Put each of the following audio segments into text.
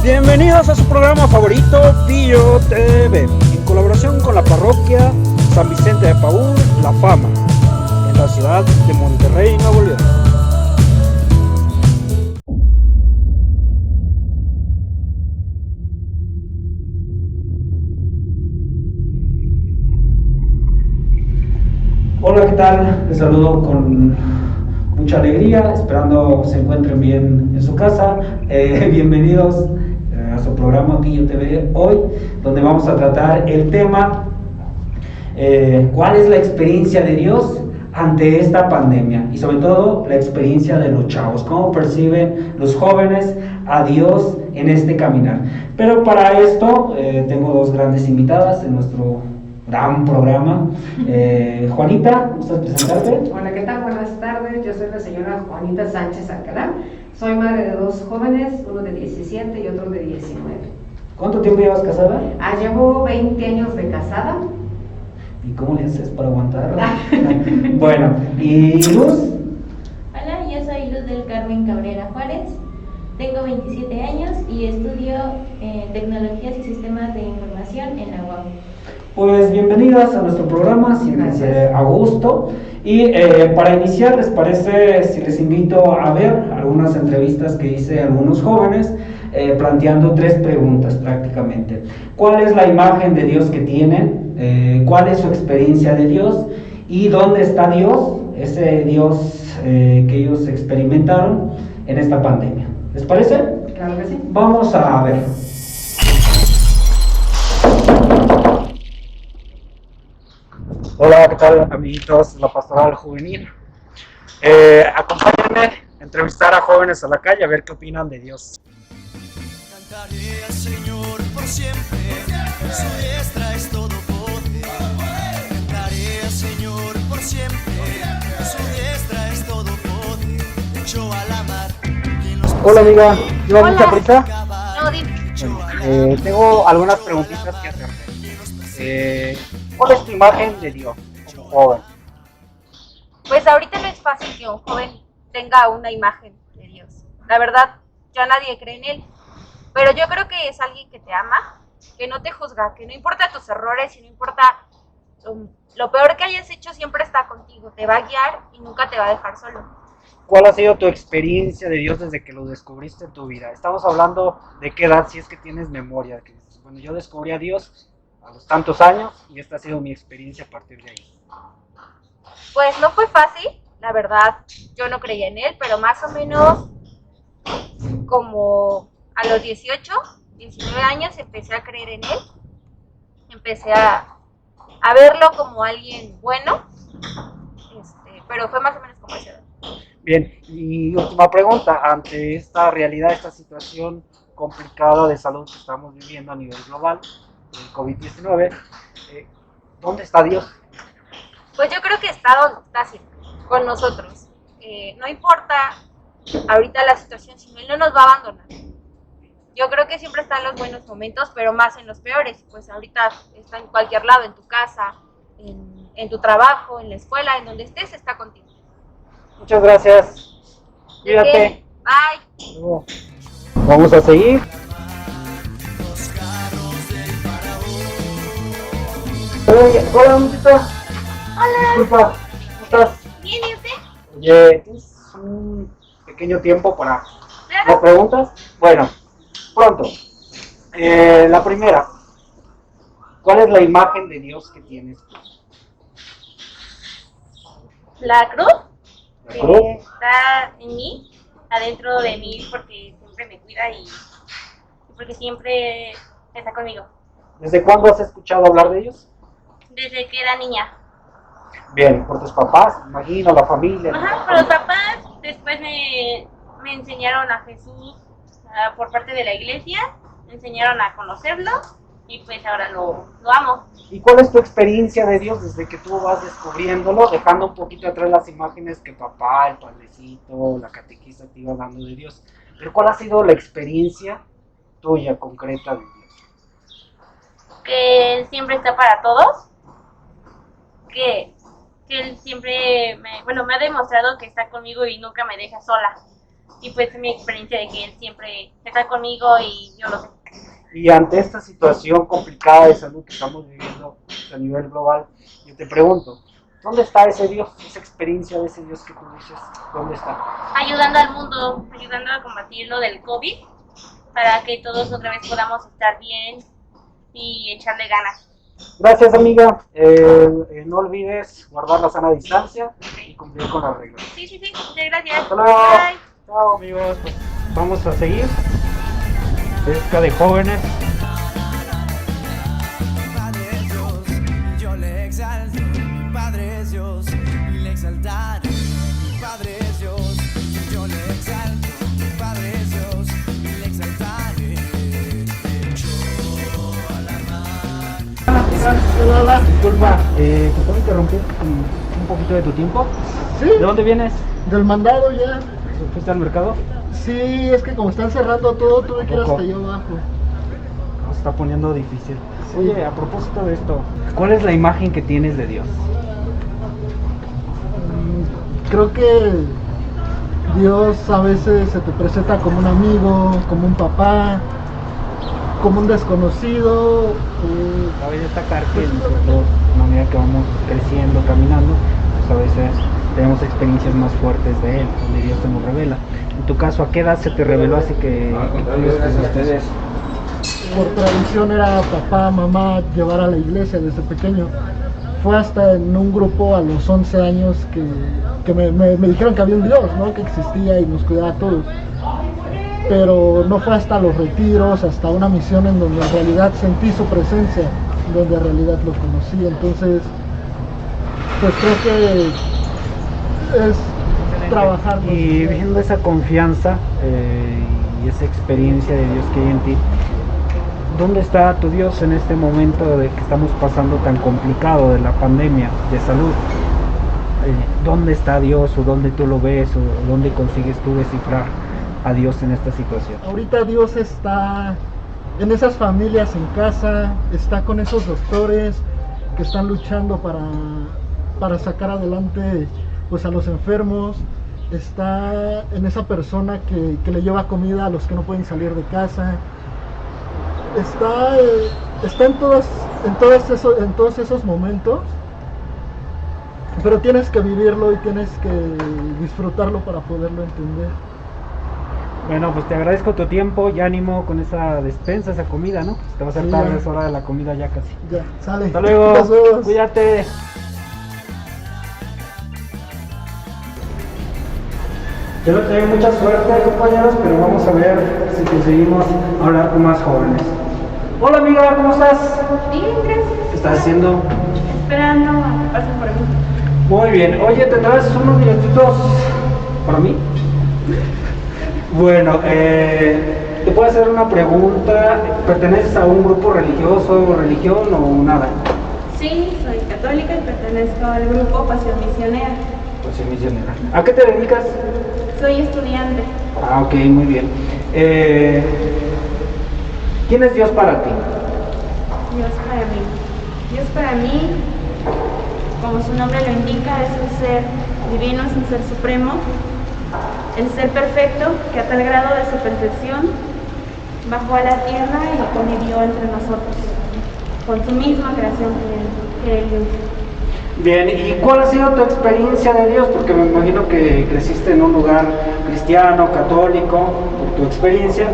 Bienvenidos a su programa favorito, Pillo TV, en colaboración con la parroquia San Vicente de Paúl, La Fama, en la ciudad de Monterrey, Nuevo León. Hola, ¿qué tal? Les saludo con mucha alegría, esperando se encuentren bien en su casa. Bienvenidos a su programa Pillo TV hoy, donde vamos a tratar el tema ¿cuál es la experiencia de Dios ante esta pandemia? Y sobre todo la experiencia de los chavos, cómo perciben los jóvenes a Dios en este caminar. Pero para esto tengo dos grandes invitadas en nuestro gran programa. Juanita, ¿gustas presentarte? Hola, ¿qué tal? Buenas tardes, yo soy la señora Juanita Sánchez Alcalá. Soy madre de dos jóvenes, uno de 17 y otro de 19. ¿Cuánto tiempo llevas casada? Llevo 20 años de casada. ¿Y cómo le haces para aguantar? Bueno, ¿y Luz? Hola, yo soy Luz del Carmen Cabrera Juárez, tengo 27 años y estudio Tecnologías y Sistemas de Información en la UAM. Pues bienvenidas a nuestro programa, siéntense a gusto. Y para iniciar, ¿les parece si les invito a ver algunas entrevistas que hice a algunos jóvenes, planteando tres preguntas prácticamente? ¿Cuál es la imagen de Dios que tienen? ¿Cuál es su experiencia de Dios? ¿Y dónde está Dios? Ese Dios que ellos experimentaron en esta pandemia. ¿Les parece? Claro que sí. Vamos a ver. Hola, ¿qué tal, amiguitos de la Pastoral Juvenil? Acompáñenme a entrevistar a jóvenes a la calle a ver qué opinan de Dios. Cantaré al Señor por siempre, su diestra es todo poder. Cantaré al Señor por siempre, su diestra es todo poder. Yo a la mar. Hola, amiga, ¿llevas Hola. mucha prisa? No, dime. Tengo algunas preguntitas que hacerte. ¿Cuál es tu imagen de Dios como joven? Pues ahorita no es fácil que un joven tenga una imagen de Dios. La verdad, ya nadie cree en Él. Pero yo creo que es alguien que te ama, que no te juzga, que no importa tus errores y no importa lo peor que hayas hecho, siempre está contigo. Te va a guiar y nunca te va a dejar solo. ¿Cuál ha sido tu experiencia de Dios desde que lo descubriste en tu vida? Estamos hablando de qué edad, si es que tienes memoria. Bueno, yo descubrí a Dios a los tantos años y esta ha sido mi experiencia a partir de ahí. Pues no fue fácil, la verdad, yo no creía en Él, pero más o menos como a los 18, 19 años empecé a creer en Él. Empecé a verlo como alguien bueno, pero fue más o menos como esa edad. Bien, y última pregunta, ante esta realidad, esta situación complicada de salud que estamos viviendo a nivel global, el COVID-19, ¿dónde está Dios? Pues yo creo que está donde está siempre, con nosotros. No importa ahorita la situación, sino Él no nos va a abandonar. Yo creo que siempre está en los buenos momentos, pero más en los peores. Pues ahorita está en cualquier lado, en tu casa, en tu trabajo, en la escuela, en donde estés, está contigo. Muchas gracias. Cuídate. Bye. Luego. Vamos a seguir. Hola, amiguita. Hola. Disculpa, ¿cómo estás? ¿Bien y usted? Oye, ¿tienes un pequeño tiempo para las Claro. preguntas? Bueno, pronto. La primera. ¿Cuál es la imagen de Dios que tienes tú? La cruz, ¿La que cruz? está en mí, adentro de mí, porque siempre me cuida y porque siempre está conmigo. ¿Desde cuándo has escuchado hablar de ellos? Desde que era niña. Bien, por tus papás, me imagino, la familia. Ajá, por los papás, después me enseñaron a Jesús por parte de la iglesia, me enseñaron a conocerlo y pues ahora lo amo. ¿Y cuál es tu experiencia de Dios desde que tú vas descubriéndolo, dejando un poquito atrás las imágenes que papá, el padrecito, la catequista te iba dando de Dios? Pero ¿cuál ha sido la experiencia tuya concreta de Dios? Que Él siempre está para todos, que Él siempre me ha demostrado que está conmigo y nunca me deja sola. y pues mi experiencia de que Él siempre está conmigo y yo lo sé. Y ante esta situación complicada de salud que estamos viviendo a nivel global, yo te pregunto, ¿dónde está ese Dios, esa experiencia de ese Dios que tú dices? ¿Dónde está? Ayudando al mundo, ayudando a combatir lo del COVID, para que todos otra vez podamos estar bien y echarle ganas. Gracias, amiga. No olvides guardar la sana distancia y cumplir con las reglas. Sí, muchas gracias. Hasta luego. Bye. Chao, amigos. Pues vamos a seguir. Pesca de jóvenes. Padre es Dios, yo le exalto. Mi Padre es Dios, y le exaltaré. Mi Padre es Dios, yo le exalto. Mi Padre es Dios, y le exaltaré. Yo a la mar. Disculpa, ¿te puedo interrumpir un poquito de tu tiempo? Sí, ¿De dónde vienes? del mandado ya. ¿Fuiste al mercado? Sí, es que como están cerrando todo, tuve que ir ¿A poco? hasta allá abajo. Se está poniendo difícil. Sí. Oye, a propósito de esto, ¿cuál es la imagen que tienes de Dios? Creo que Dios a veces se te presenta como un amigo, como un papá, como un desconocido. A veces está claro que nosotros, a medida que vamos creciendo, caminando, pues a veces tenemos experiencias más fuertes de Él, donde Dios se nos revela. En tu caso, ¿a qué edad se te reveló así que ustedes? Por tradición era papá, mamá, llevar a la iglesia desde pequeño. Fue hasta en un grupo a los 11 años que me dijeron que había un Dios, ¿no? Que existía y nos cuidaba a todos. Pero no fue hasta los retiros, hasta una misión en donde en realidad sentí su presencia, donde en realidad lo conocí. Entonces, pues creo que es trabajar. Y viendo esa confianza y esa experiencia de Dios que hay en ti, ¿dónde está tu Dios en este momento de que estamos pasando tan complicado de la pandemia de salud? ¿Dónde está Dios o dónde tú lo ves o dónde consigues tú descifrar a Dios en esta situación? Ahorita Dios está en esas familias en casa, está con esos doctores que están luchando para sacar adelante pues a los enfermos, está en esa persona que le lleva comida a los que no pueden salir de casa, está en todos esos momentos, pero tienes que vivirlo y tienes que disfrutarlo para poderlo entender. Bueno, pues te agradezco tu tiempo y ánimo con esa despensa, esa comida, ¿no? Te va a hacer Sí, tarde, ya. es hora de la comida ya casi. Ya, sale. Hasta luego, Nos vemos. cuídate. Yo no tengo mucha suerte, compañeros, pero vamos a ver si conseguimos hablar con más jóvenes. Hola amiga, ¿cómo estás? Bien, gracias. ¿Qué estás haciendo? Esperando a que pasen por mí. Muy bien. Oye, ¿tendrás unos minutitos para mí? Bueno, te puedo hacer una pregunta. ¿Perteneces a un grupo religioso, religión o nada? Sí, soy católica y pertenezco al grupo Pasión Misionera. Pues sí, misionera. ¿A qué te dedicas? Soy estudiante. Ah, ok, muy bien. ¿Quién es Dios para ti? Dios para mí. Dios para mí, como su nombre lo indica, es un ser divino, es un ser supremo, el ser perfecto que a tal grado de su perfección bajó a la tierra y convivió entre nosotros, con su misma creación que él hizo. Bien, ¿y cuál ha sido tu experiencia de Dios? Porque me imagino que creciste en un lugar cristiano, católico, por tu experiencia,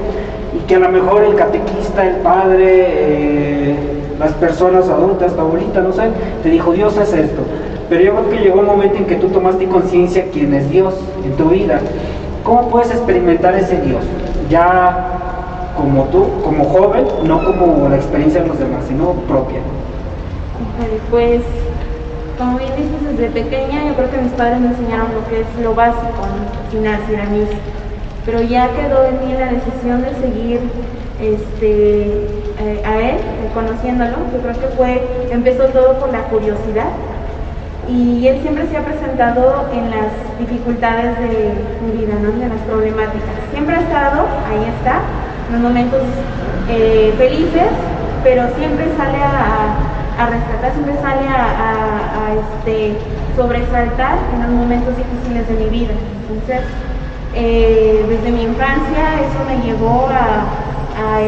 y que a lo mejor el catequista, el padre, las personas adultas, tu abuelita, no sé, te dijo, Dios es esto. Pero yo creo que llegó un momento en que tú tomaste conciencia quién es Dios en tu vida. ¿Cómo puedes experimentar ese Dios? Ya como tú, como joven, no como la experiencia de los demás, sino propia. Pues, como bien dices, desde pequeña yo creo que mis padres me enseñaron lo que es lo básico, ¿no? Gimnasia, ir a misa. Pero ya quedó en mí la decisión de seguir a él, conociéndolo. Yo creo que empezó todo por la curiosidad. Y él siempre se ha presentado en las dificultades de mi vida, ¿no? De las problemáticas. Siempre ha estado, ahí está, en los momentos felices, pero siempre sale a rescatar, siempre sale a sobresaltar en los momentos difíciles de mi vida. Entonces, Desde mi infancia eso me llevó a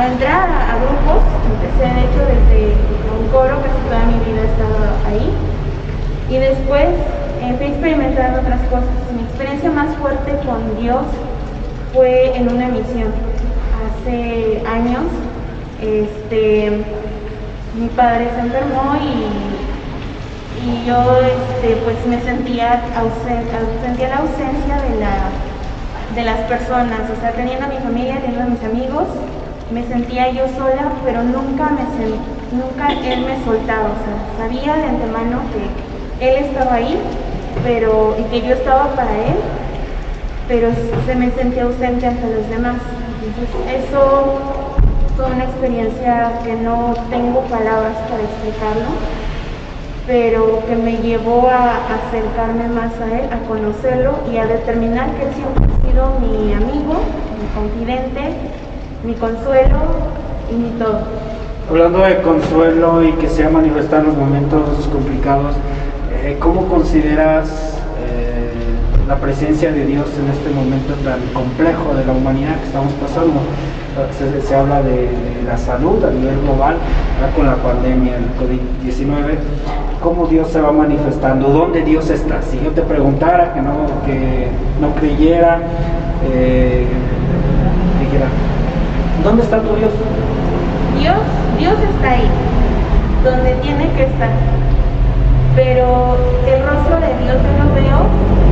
entrar a grupos. Empecé de hecho desde un coro, casi toda mi vida he estado ahí, y después fui experimentando otras cosas. Mi experiencia más fuerte con Dios fue en una misión. Hace años mi padre se enfermó y yo pues me sentía sentía la ausencia de las personas, o sea, teniendo a mi familia, teniendo a mis amigos, me sentía yo sola, pero nunca él me soltaba, o sea, sabía de antemano que él estaba ahí, y que yo estaba para él, pero se me sentía ausente ante los demás. Entonces, eso fue una experiencia que no tengo palabras para explicarlo, pero que me llevó a acercarme más a él, a conocerlo y a determinar que él siempre ha sido mi amigo, mi confidente, mi consuelo y mi todo. Hablando de consuelo y que se ha manifestado en los momentos complicados, ¿cómo consideras la presencia de Dios en este momento tan complejo de la humanidad que estamos pasando? Se habla de la salud a nivel global, con la pandemia, el COVID-19. ¿Cómo Dios se va manifestando? ¿Dónde Dios está? Si yo te preguntara, que no creyera, dijera, ¿dónde está tu Dios? Dios está ahí, donde tiene que estar. Pero el rostro de Dios yo lo veo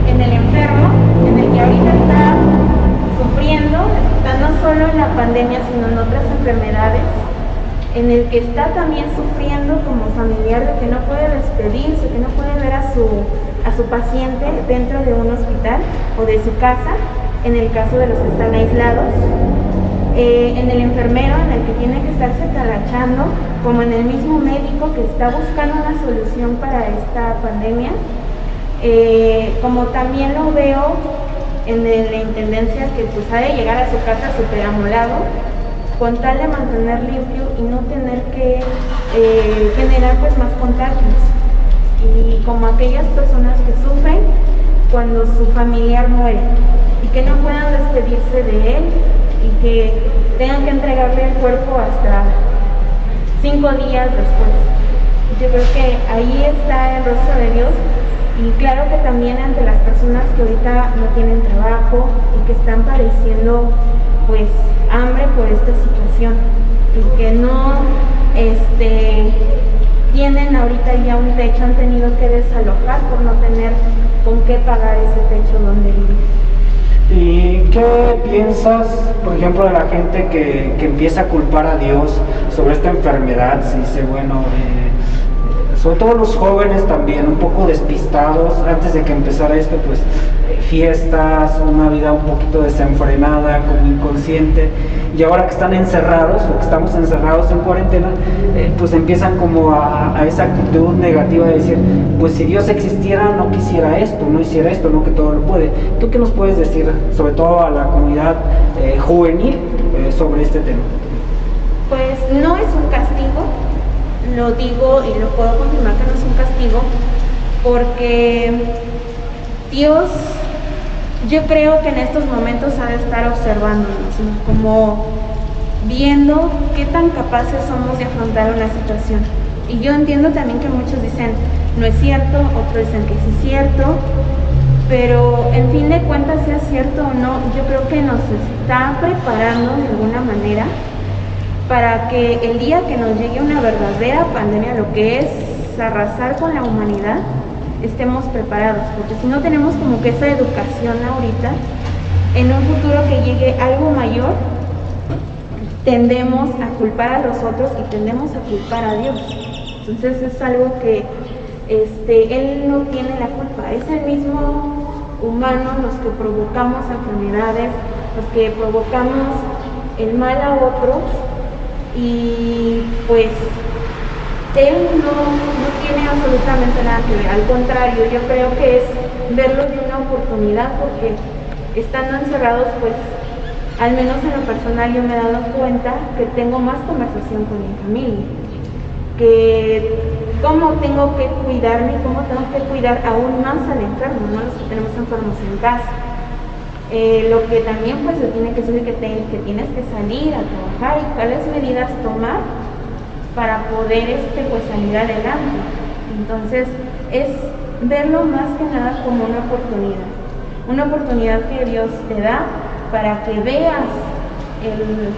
en el enfermo, en el que ahorita está sufriendo, está no solo en la pandemia, sino en otras enfermedades, en el que está también sufriendo como familiar de que no puede despedirse, que no puede ver a su paciente dentro de un hospital o de su casa, en el caso de los que están aislados, en el enfermero en el que tiene que estarse talachando, como en el mismo médico que está buscando una solución para esta pandemia, como también lo veo en la intendencia que pues ha de llegar a su casa súper amolado, con tal de mantener limpio y no tener que generar pues más contagios, y como aquellas personas que sufren cuando su familiar muere y que no puedan despedirse de él y que tengan que entregarle el cuerpo hasta 5 días después. Yo creo que ahí está el rostro de Dios, y claro que también ante las personas que ahorita no tienen trabajo y que están padeciendo pues hambre por esta situación y que no tienen ahorita ya un techo, han tenido que desalojar por no tener con qué pagar ese techo donde vivir. ¿Y qué piensas, por ejemplo, de la gente que empieza a culpar a Dios sobre esta enfermedad? Se dice, bueno, sobre todo los jóvenes también, un poco despistados, antes de que empezara esto, pues fiestas, una vida un poquito desenfrenada, como inconsciente, y ahora que están encerrados, o que estamos encerrados en cuarentena, pues empiezan como a esa actitud negativa de decir, pues si Dios existiera no quisiera esto, no hiciera esto, no que todo lo puede. ¿Tú qué nos puedes decir, sobre todo a la comunidad juvenil, sobre este tema? Pues no es un castigo, lo digo y lo puedo confirmar que no es un castigo, porque Dios, yo creo que en estos momentos ha de estar observándonos, ¿no? Como viendo qué tan capaces somos de afrontar una situación. Y yo entiendo también que muchos dicen, no es cierto, otros dicen que sí es cierto, pero en fin de cuentas, sea cierto o no, yo creo que nos está preparando de alguna manera para que el día que nos llegue una verdadera pandemia, lo que es arrasar con la humanidad, estemos preparados, porque si no tenemos como que esa educación ahorita, en un futuro que llegue algo mayor, tendemos a culpar a los otros y tendemos a culpar a Dios. Entonces es algo que Él no tiene la culpa, es el mismo humano los que provocamos enfermedades, los que provocamos el mal a otros, y pues Él no tiene absolutamente nada que ver. Al contrario, yo creo que es verlo de una oportunidad, porque estando encerrados, pues al menos en lo personal yo me he dado cuenta que tengo más conversación con mi familia, que cómo tengo que cuidarme, cómo tengo que cuidar aún más al enfermo, no los que tenemos enfermos en casa. Lo que también pues se tiene que decir que tienes que salir a trabajar y cuáles medidas tomar para poder pues salir adelante. Entonces es verlo más que nada como una oportunidad que Dios te da para que veas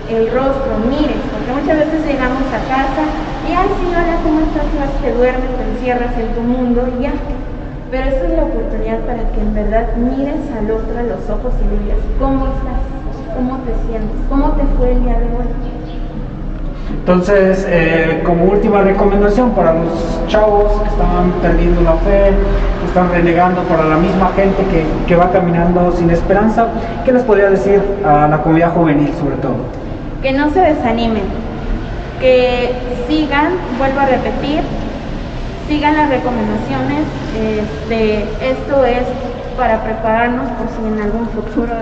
el rostro, mires, porque muchas veces llegamos a casa y ay señora, ¿cómo estás? Te duermes, te encierras en tu mundo y ya. Pero esa es la oportunidad para que en verdad mires al otro a los ojos y le digas, ¿cómo estás? ¿Cómo te sientes? ¿Cómo te fue el día de hoy? Entonces, como última recomendación para los chavos que están perdiendo la fe, que están renegando para la misma gente que va caminando sin esperanza, ¿qué les podría decir a la comunidad juvenil sobre todo? Que no se desanimen, que sigan, vuelvo a repetir, sigan las recomendaciones. Esto es para prepararnos por si en algún futuro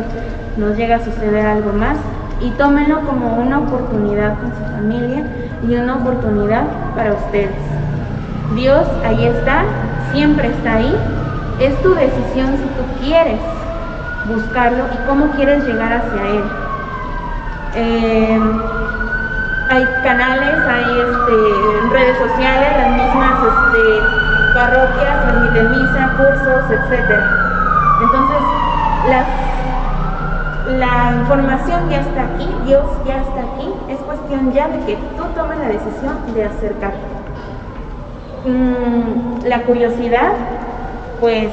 nos llega a suceder algo más, y tómenlo como una oportunidad con su familia y una oportunidad para ustedes. Dios ahí está, siempre está ahí. Es tu decisión si tú quieres buscarlo y cómo quieres llegar hacia Él. Hay canales, hay redes sociales, las mismas parroquias transmiten misa, cursos, etc. Entonces, la información ya está aquí, Dios ya está aquí, es cuestión ya de que tú tomes la decisión de acercarte. La curiosidad, pues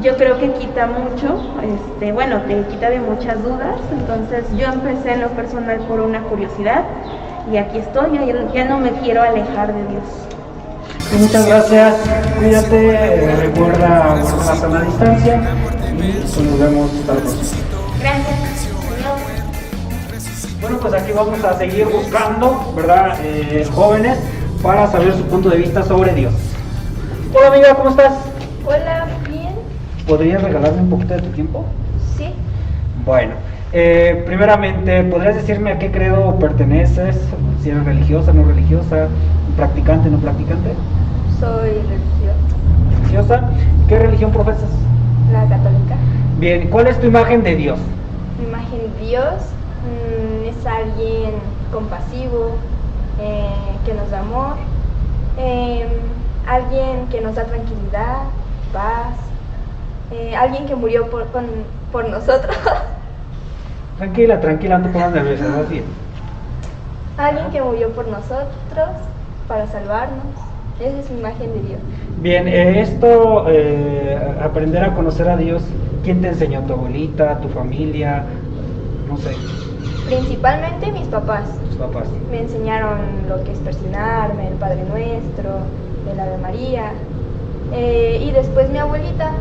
yo creo que quita mucho, te quita de muchas dudas. Entonces yo empecé en lo personal por una curiosidad y aquí estoy, ya no me quiero alejar de Dios. Y muchas gracias, cuídate, recuerda guardar la sana distancia y pues nos vemos hasta la próxima. Gracias. Bueno, pues aquí vamos a seguir buscando, ¿verdad? Jóvenes para saber su punto de vista sobre Dios. Hola amiga, ¿cómo estás? Hola, bien. ¿Podrías regalarme un poquito de tu tiempo? Sí. Bueno, primeramente, ¿podrías decirme a qué credo perteneces? Si eres religiosa, no religiosa, practicante, no practicante. Soy ¿Religiosa? ¿Qué religión profesas? la católica. Bien, ¿cuál es tu imagen de Dios? Mi imagen de Dios es alguien compasivo, que nos da amor, alguien que nos da tranquilidad, paz, alguien que murió por nosotros. Tranquila, no te pongas nerviosa, ¿no? Bien. Alguien que murió por nosotros para salvarnos. Esa es mi imagen de Dios. Bien, aprender a conocer a Dios, ¿quién te enseñó? ¿Tu abuelita, tu familia? No sé. Principalmente mis papás. Tus papás. Me enseñaron lo que es persignarme, el Padre Nuestro, el Ave María. Y después mi abuelita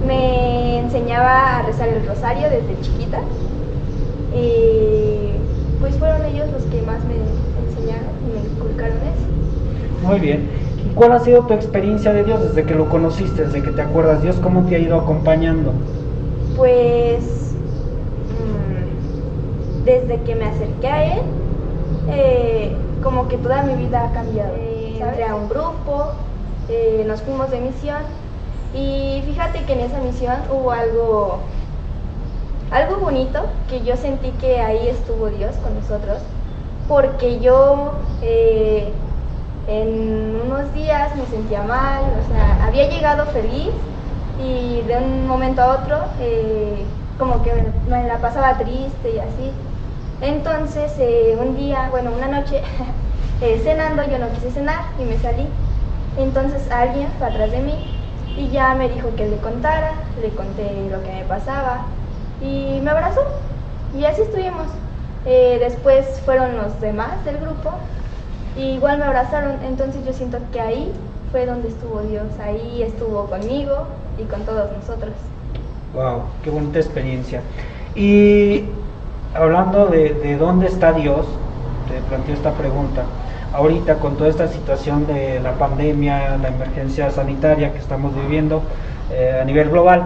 me enseñaba a rezar el rosario desde chiquita. Y pues fueron ellos los que más me enseñaron y me inculcaron eso. Muy bien. ¿Y cuál ha sido tu experiencia de Dios desde que lo conociste, desde que te acuerdas? Dios, ¿cómo te ha ido acompañando? Pues desde que me acerqué a Él, como que toda mi vida ha cambiado. Entré a un grupo, nos fuimos de misión y fíjate que en esa misión hubo algo bonito, que yo sentí que ahí estuvo Dios con nosotros, porque yo en unos días me sentía mal, o sea, había llegado feliz y de un momento a otro como que me la pasaba triste y así. Entonces una noche cenando, yo no quise cenar y me salí. Entonces alguien fue atrás de mí y ya me dijo que le contara, le conté lo que me pasaba y me abrazó y así estuvimos. Después fueron los demás del grupo y igual me abrazaron. Entonces yo siento que ahí fue donde estuvo Dios, ahí estuvo conmigo y con todos nosotros. Wow, qué bonita experiencia. Y hablando de dónde está Dios, te planteo esta pregunta. Ahorita con toda esta situación de la pandemia, la emergencia sanitaria que estamos viviendo a nivel global,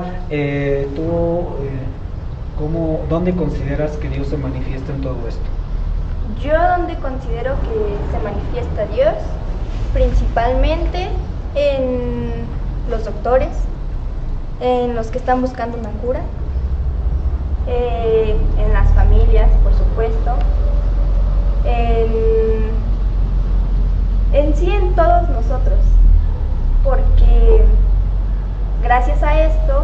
¿dónde consideras que Dios se manifiesta en todo esto? Yo donde considero que se manifiesta Dios Principalmente en los doctores, en los que están buscando una cura, en las familias, por supuesto, en sí en todos nosotros, porque gracias a esto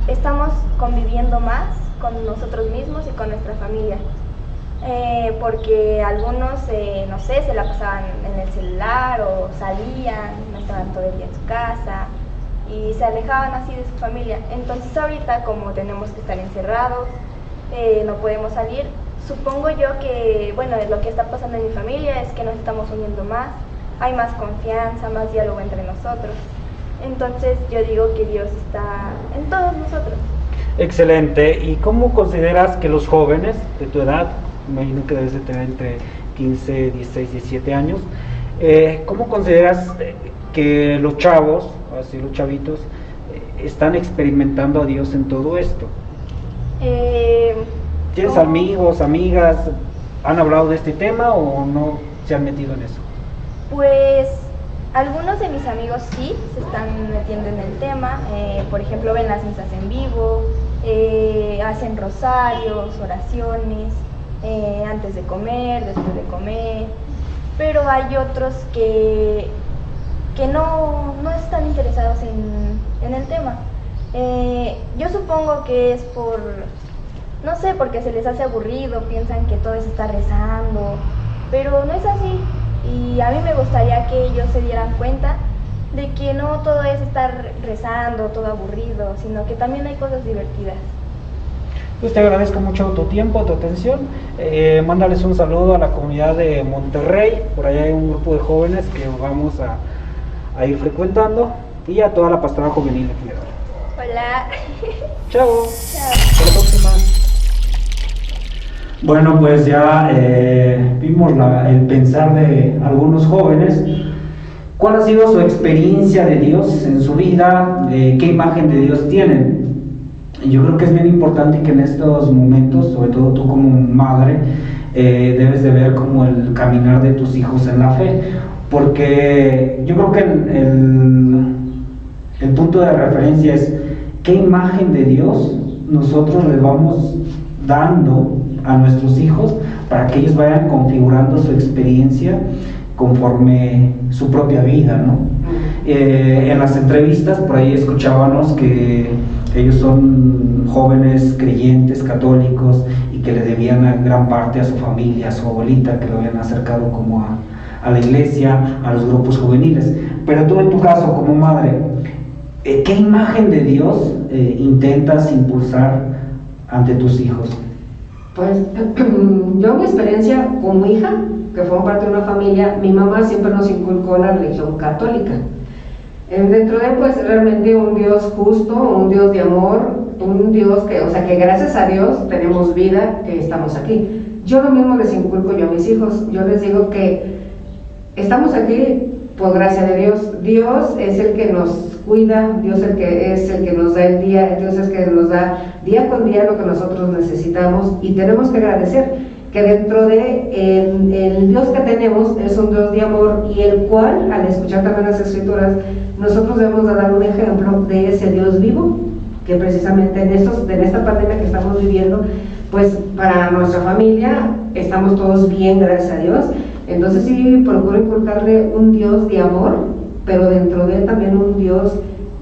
estamos conviviendo más con nosotros mismos y con nuestra familia. Porque algunos, no sé, se la pasaban en el celular o salían, no estaban todo el día en su casa y se alejaban así de su familia. Entonces ahorita, como tenemos que estar encerrados, no podemos salir, supongo yo que, bueno, lo que está pasando en mi familia es que nos estamos uniendo más, hay más confianza, más diálogo entre nosotros. Entonces yo digo que Dios está en todos nosotros. Excelente. ¿Y cómo consideras que los jóvenes de tu edad, imagino que debes de tener entre 15, 16, 17 años, cómo consideras que los chavos, así los chavitos, están experimentando a Dios en todo esto? ¿Tienes amigos, amigas, han hablado de este tema o no se han metido en eso? Pues algunos de mis amigos sí se están metiendo en el tema, por ejemplo ven las misas en vivo, hacen rosarios, oraciones, antes de comer, después de comer, pero hay otros que no están interesados en el tema. Yo supongo que es por, no sé, porque se les hace aburrido, piensan que todo es estar rezando, pero no es así. Y a mí me gustaría que ellos se dieran cuenta de que no todo es estar rezando, todo aburrido, sino que también hay cosas divertidas. Pues te agradezco mucho tu tiempo, tu atención. Mándales un saludo a la comunidad de Monterrey. Por allá hay un grupo de jóvenes que vamos a ir frecuentando, y a toda la pastoral juvenil en general. Hola. Chao. Chao. Hasta la próxima. Bueno, pues ya vimos el pensar de algunos jóvenes. ¿Cuál ha sido su experiencia de Dios en su vida? ¿Qué imagen de Dios tienen? Yo creo que es bien importante que en estos momentos, sobre todo tú como madre, debes de ver como el caminar de tus hijos en la fe, porque yo creo que el punto de referencia es qué imagen de Dios nosotros le vamos dando a nuestros hijos para que ellos vayan configurando su experiencia conforme su propia vida, ¿no? En las entrevistas por ahí escuchábamos que ellos son jóvenes creyentes católicos y que le debían a gran parte a su familia, a su abuelita, que lo habían acercado como a la iglesia, a los grupos juveniles. Pero tú en tu caso como madre, ¿qué imagen de Dios intentas impulsar ante tus hijos? Pues yo mi experiencia como hija, que formo parte de una familia, mi mamá siempre nos inculcó la religión católica. Dentro de pues realmente un Dios justo, un Dios de amor, un Dios que, o sea, que gracias a Dios tenemos vida, que estamos aquí. Yo lo mismo les inculco yo a mis hijos, yo les digo que estamos aquí por gracia de Dios. Dios es el que nos cuida, Dios es el que nos da el día, Dios es el que nos da día con día lo que nosotros necesitamos, y tenemos que agradecer que dentro de el Dios que tenemos es un Dios de amor, y el cual, al escuchar también las escrituras, nosotros debemos de dar un ejemplo de ese Dios vivo, que precisamente en esta pandemia que estamos viviendo, pues para nuestra familia estamos todos bien, gracias a Dios. Entonces sí, procuro inculcarle un Dios de amor, pero dentro de él también un Dios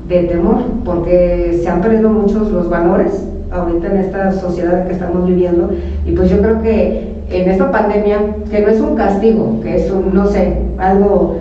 de temor, porque se han perdido muchos los valores ahorita en esta sociedad que estamos viviendo, y pues yo creo que en esta pandemia, que no es un castigo, que es un, no sé, algo,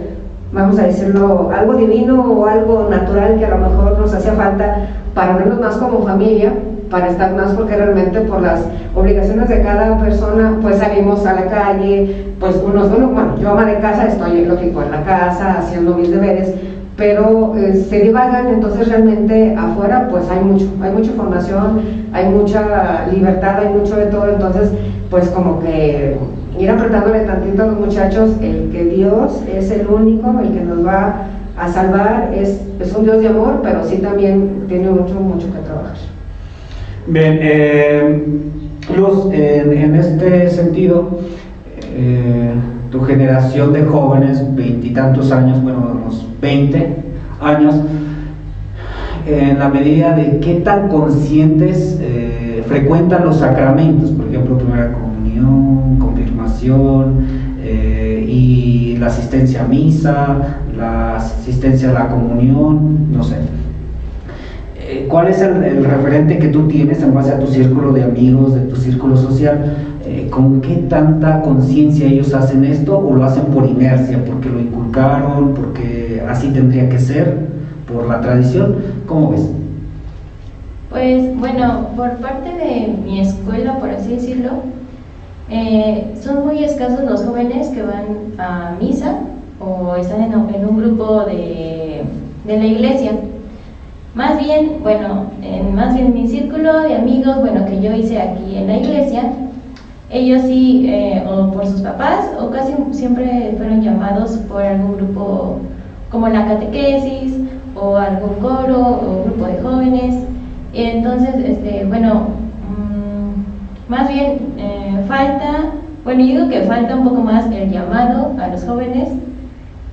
vamos a decirlo, algo divino o algo natural que a lo mejor nos hacía falta para vernos más como familia, para estar más, porque realmente por las obligaciones de cada persona pues salimos a la calle, pues bueno, yo ama de casa, estoy lógico en la casa haciendo mis deberes, pero se divagan. Entonces realmente afuera pues hay mucha información, hay mucha libertad, hay mucho de todo. Entonces pues como que ir apretándole tantito a los muchachos el que Dios es el único, el que nos va a salvar, es un Dios de amor, pero sí también tiene mucho que trabajar. Bien, Luz, en este sentido, tu generación de jóvenes, veintitantos años, bueno, unos 20 años, en la medida de qué tan conscientes frecuentan los sacramentos, por ejemplo, primera comunión, confirmación, y la asistencia a misa, la asistencia a la comunión, no sé. ¿Cuál es el referente que tú tienes en base a tu círculo de amigos, de tu círculo social? ¿Con qué tanta conciencia ellos hacen esto, o lo hacen por inercia, porque lo inculcaron, porque así tendría que ser, por la tradición? ¿Cómo ves? Pues bueno, por parte de mi escuela, por así decirlo, son muy escasos los jóvenes que van a misa o están en un grupo de la iglesia. Más bien, mi círculo de amigos, que yo hice aquí en la iglesia, ellos sí, o por sus papás, o casi siempre fueron llamados por algún grupo como la catequesis, o algún coro, o grupo de jóvenes. Y entonces, más bien yo digo que falta un poco más el llamado a los jóvenes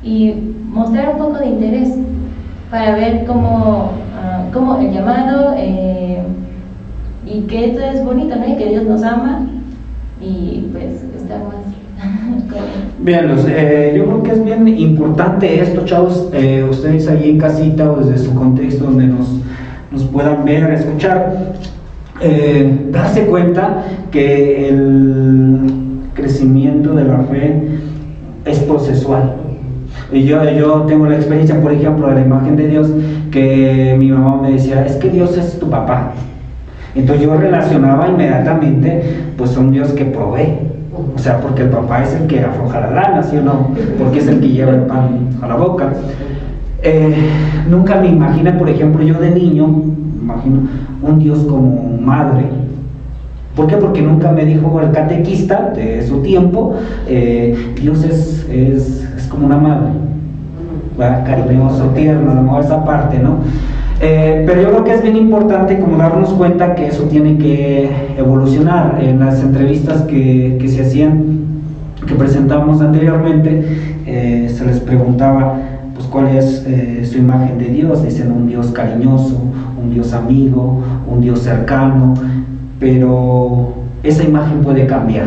y mostrar un poco de interés para ver cómo el llamado, y que esto es bonito, ¿no? Y que Dios nos ama, y pues estar más Bien, yo creo que es bien importante esto, chavos, ustedes ahí en casita o desde su contexto donde nos puedan ver, escuchar, darse cuenta que el crecimiento de la fe es procesual. Y yo tengo la experiencia, por ejemplo, de la imagen de Dios, que mi mamá me decía, es que Dios es tu papá. Entonces yo relacionaba inmediatamente, pues, un Dios que provee. O sea, porque el papá es el que afloja la lana, ¿sí o no? Porque es el que lleva el pan a la boca. Nunca me imaginé, por ejemplo, yo de niño, imagino un Dios como madre. ¿Por qué? Porque nunca me dijo el catequista de su tiempo, Dios es como una madre, ¿verdad? Cariñoso, tierno, a lo mejor esa parte, ¿no? Pero yo creo que es bien importante como darnos cuenta que eso tiene que evolucionar. En las entrevistas que se hacían, que presentamos anteriormente, se les preguntaba pues cuál es su imagen de Dios. Dicen un Dios cariñoso, un Dios amigo, un Dios cercano, pero esa imagen puede cambiar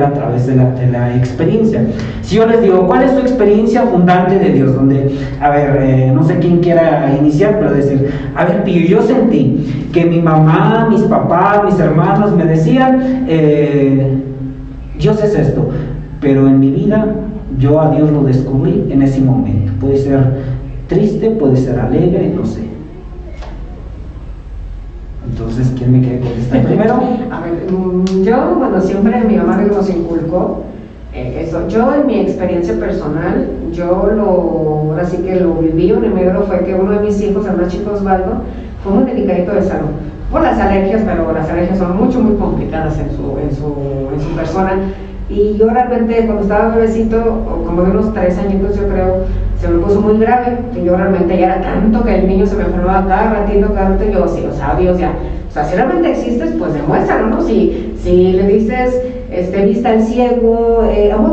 a través de la experiencia. Si yo les digo, ¿cuál es tu experiencia fundante de Dios? Donde, a ver, no sé quién quiera iniciar, pero decir, a ver, Pío, yo sentí que mi mamá, mis papás, mis hermanos me decían, Dios es esto, pero en mi vida yo a Dios lo descubrí en ese momento. Puede ser triste, puede ser alegre, no sé. Entonces, ¿quién me quiere contestar primero? A ver, yo, siempre mi mamá nos inculcó eso. Yo, en mi experiencia personal, ahora sí que lo viví, un negro fue que uno de mis hijos, el más chico Osvaldo, fue muy delicadito de salud. Por las alergias, pero las alergias son muy complicadas en su persona. Y yo realmente, cuando estaba bebecito, o como de unos 3 añitos yo creo, se me puso muy grave, que yo realmente ya era tanto que el niño se me enfermaba cada ratito, y yo, sí, o sea, Dios ya, o sea, si realmente existes, pues demuéstralo, ¿no? Si le dices, vista al ciego,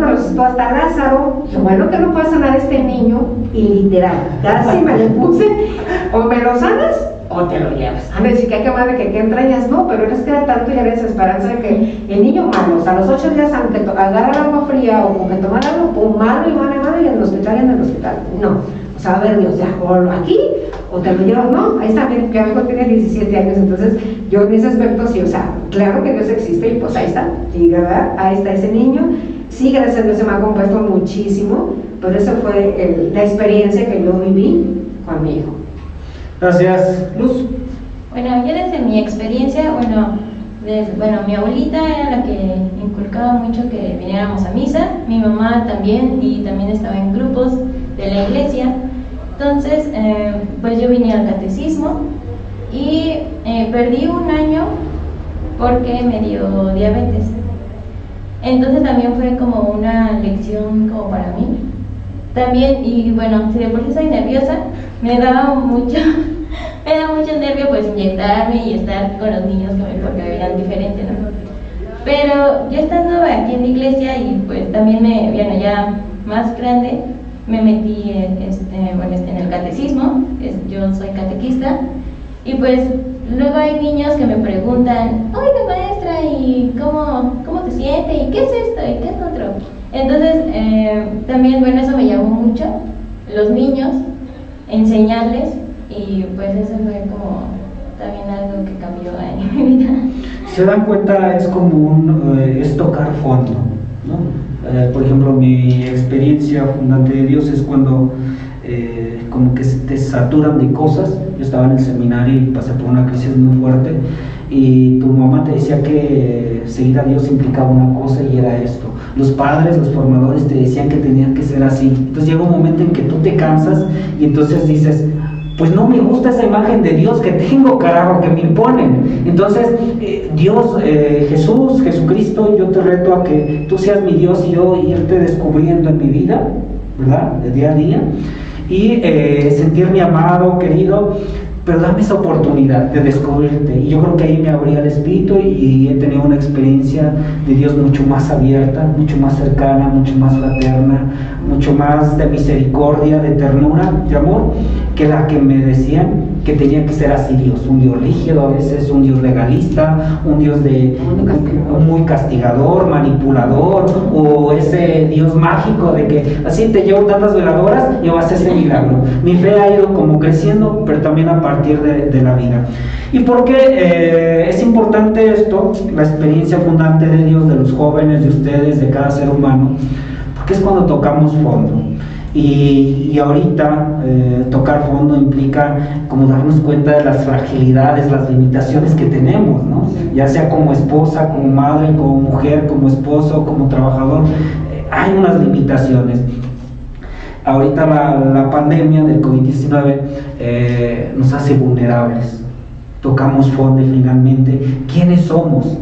resucitó hasta Lázaro, qué bueno que no pueda sanar a este niño, y literal, casi me le puse, o me lo sanas, o te lo llevas. A decir que madre, que qué entrañas, no, pero es que era tanto ya la desesperanza de que el niño malo, o sea, a los 8 días, aunque agarra agua fría o con que tomar algo, pum, malo y en el hospital, no. O sea, a ver, Dios, ya, o aquí, o te lo llevas, no, ahí está, mi amigo tiene 17 años, entonces yo en ese aspecto sí, o sea, claro que Dios existe y pues ahí está, y ¿verdad? Ahí está ese niño, sí, gracias a Dios se me ha compuesto muchísimo, pero esa fue la experiencia que yo viví con mi hijo. Gracias, Luz. Bueno, yo desde mi experiencia, mi abuelita era la que inculcaba mucho que viniéramos a misa, mi mamá también, y también estaba en grupos de la iglesia. Entonces, pues yo vine al catecismo y perdí un año porque me dio diabetes. Entonces también fue como una lección como para mí. También, y bueno, si de por sí soy nerviosa, me da mucho nervio pues inyectarme y estar con los niños porque me veían diferente, ¿no? Pero yo estando aquí en la iglesia y pues también bueno, ya más grande, me metí en el catecismo, yo soy catequista, y pues luego hay niños que me preguntan, oiga maestra, ¿y cómo te sientes? ¿Y qué es esto? ¿Y qué es lo otro? Entonces, también, bueno, eso me llamó mucho, los niños, enseñarles, y pues eso fue como también algo que cambió en mi vida. Se dan cuenta, es como es tocar fondo, ¿no? Por ejemplo, mi experiencia fundante de Dios es cuando como que te saturan de cosas. Yo estaba en el seminario y pasé por una crisis muy fuerte, y tu mamá te decía que seguir a Dios implicaba una cosa, y era esto. Los padres, los formadores te decían que tenían que ser así. Entonces llega un momento en que tú te cansas y entonces dices, pues no me gusta esa imagen de Dios que tengo, carajo, que me imponen. Entonces, Dios, Jesús, Jesucristo, yo te reto a que tú seas mi Dios y yo irte descubriendo en mi vida, ¿verdad? De día a día, y sentirme amado, querido, pero dame esa oportunidad de descubrirte. Y yo creo que ahí me abría el espíritu y he tenido una experiencia de Dios mucho más abierta, mucho más cercana, mucho más fraterna, mucho más de misericordia, de ternura, de amor, que la que me decían que tenía que ser así Dios, un Dios rígido, a veces un Dios legalista, un Dios muy castigador, manipulador, o ese Dios mágico de que así te llevo tantas veladoras y vas a hacer milagro. Mi fe ha ido como creciendo, pero también a partir de la vida. ¿Y por qué es importante esto? La experiencia fundante de Dios, de los jóvenes, de ustedes, de cada ser humano, porque es cuando tocamos fondo. Y ahorita tocar fondo implica como darnos cuenta de las fragilidades, las limitaciones que tenemos, ¿no? Ya sea como esposa, como madre, como mujer, como esposo, como trabajador, hay unas limitaciones. Ahorita la pandemia del COVID-19 nos hace vulnerables. Tocamos fondo y finalmente, ¿quiénes somos?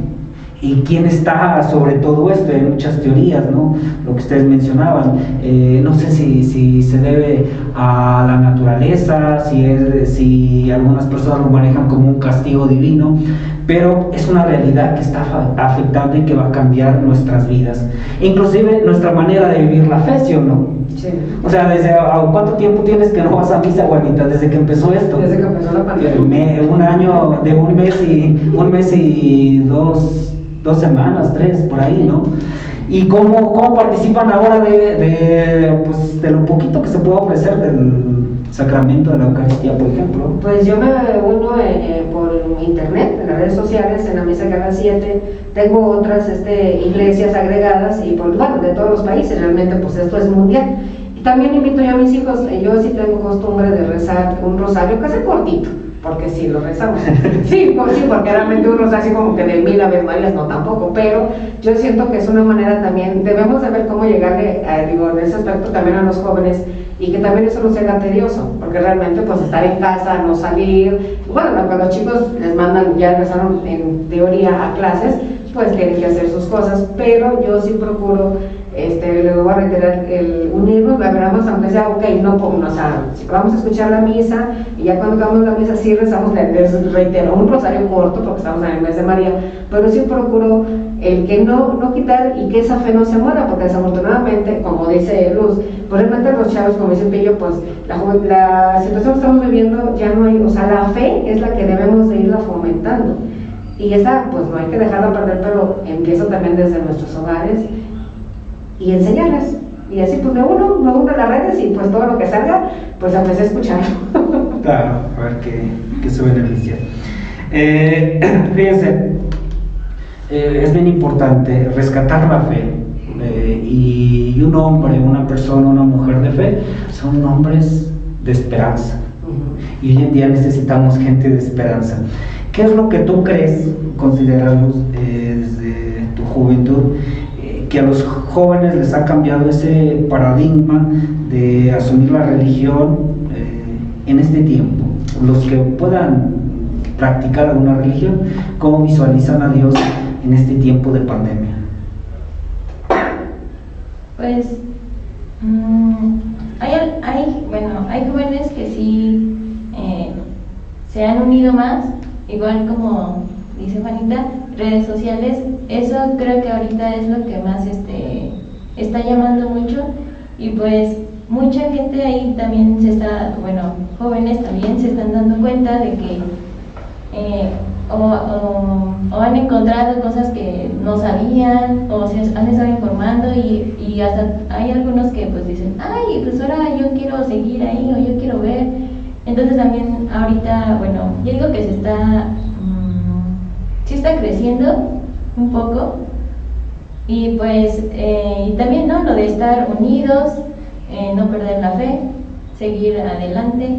¿Y quién está sobre todo esto? Hay muchas teorías, ¿no? Lo que ustedes mencionaban, no sé si se debe a la naturaleza, si algunas personas lo manejan como un castigo divino, pero es una realidad que está afectando y que va a cambiar nuestras vidas, inclusive nuestra manera de vivir la fe, ¿sí o no? Sí. O sea, ¿desde cuánto tiempo tienes que no vas a misa, Juanita? Desde que empezó esto. Desde que empezó la pandemia. Un año, de un mes y dos semanas, 3, por ahí, ¿no? ¿Y cómo participan ahora pues, de lo poquito que se puede ofrecer del sacramento de la Eucaristía, por ejemplo? Pues yo me uno por internet, en las redes sociales, en la misa cada 7, tengo otras iglesias agregadas, y bueno, de todos los países, realmente pues esto es mundial. Y también invito yo a mis hijos, yo sí tengo costumbre de rezar un rosario que sea cortito, porque sí lo rezamos. Sí, porque realmente un rosario así como que de 1000 Ave Marías, no tampoco, pero yo siento que es una manera también, debemos de ver cómo llegarle, en ese aspecto también a los jóvenes, y que también eso no sea tan tedioso, porque realmente pues estar en casa, no salir, bueno, cuando los chicos les mandan, ya empezaron en teoría a clases, pues tienen que hacer sus cosas, pero yo sí procuro, le voy a reiterar, el unirnos, la veramos, aunque sea, ok, o sea, vamos a escuchar la misa, y ya cuando acabamos la misa sí rezamos, les reitero, un rosario corto, porque estamos en el mes de María, pero sí procuro el que no quitar y que esa fe no se muera, porque desafortunadamente, como dice Luz, pues realmente los chavos, como dice Pillo, pues la situación que estamos viviendo ya no hay, o sea, la fe es la que debemos de irla fomentando, y esa pues no hay que dejarla perder, pero empieza también desde nuestros hogares, y enseñarles, y así pues me uno a las redes, y pues todo lo que salga, pues empecé a escuchar. Claro, a ver qué se beneficia. Fíjense, es bien importante rescatar la fe, y un hombre, una persona, una mujer de fe son hombres de esperanza, y hoy en día necesitamos gente de esperanza. ¿Qué es lo que tú crees, consideramos desde tu juventud, que a los jóvenes les ha cambiado ese paradigma de asumir la religión en este tiempo? Los que puedan practicar alguna religión, ¿cómo visualizan a Dios en este tiempo de pandemia? Pues hay jóvenes que sí se han unido más, igual como dice Juanita, redes sociales, eso creo que ahorita es lo que más está llamando mucho, y pues mucha gente ahí también jóvenes también se están dando cuenta de que o han encontrado cosas que no sabían, o se han estado informando, y hasta hay algunos que pues dicen, ay, pues ahora yo quiero seguir ahí, o yo quiero ver. Entonces también ahorita, yo digo que sí está creciendo un poco, y pues y también, ¿no?, lo de estar unidos, no perder la fe, seguir adelante.